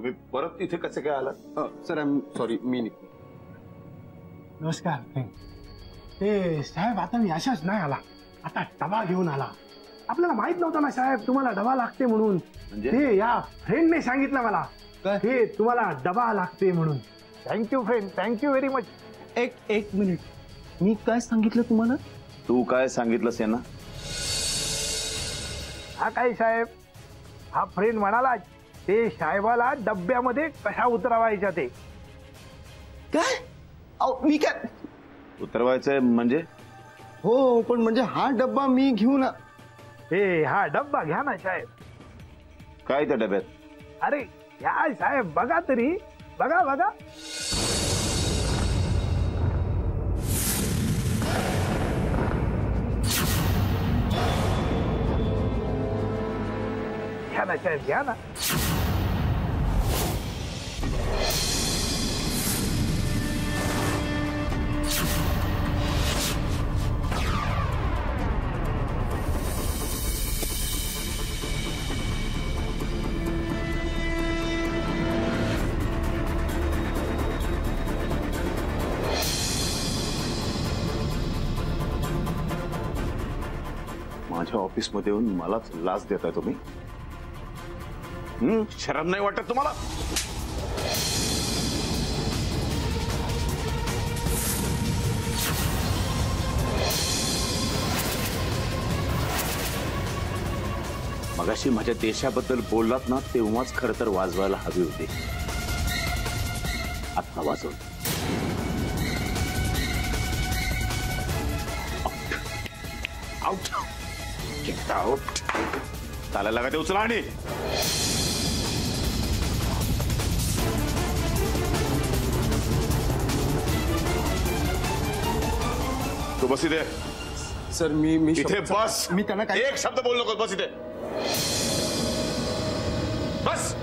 तुम्ही परत इथे कसे काय आलात? सर आय एम सॉरी, मी निघतो. नमस्कार फ्रेंड. ते साहेब आता मी अशाच नाही आला, आता डबा घेऊन आला. आपल्याला माहित नव्हतं ना साहेब तुम्हाला डबा लागते म्हणून. ते या फ्रेंडने सांगितलं मला हे तुम्हाला डबा लागते म्हणून. Thank you friend, thank you very much. एक मिनिट, मी काय सांगितलं तुम्हाला? तू काय सांगितलंस यांना? हा काय साहेब, हा फ्रेंड म्हणाला ते साहेबाला डब्यामध्ये कशा उतरवायच्या ते. काय? मी काय उतरवायचंय म्हणजे? हो, पण म्हणजे हा डब्बा मी घेऊन हा डब्बा घ्या ना साहेब. काय त्या डब्यात? अरे या साहेब, बघा तरी, बघा बघा. घ्या ना साहेब, घ्या ना. माझ्या ऑफिसमध्ये येऊन मलाच लाच देताय तुम्ही? शरम नाही वाटत तुम्हाला? मगाशी माझ्या देशाबद्दल बोललात ना, तेव्हाच खरं तर वाजवायला हवी होती. आता वाजव. आउट. Get out. चालायला का ते उचला आणि तू बस इथे. सर मी इथे बस. मी त्यांना एक शब्द बोल नको. बस इथे बस.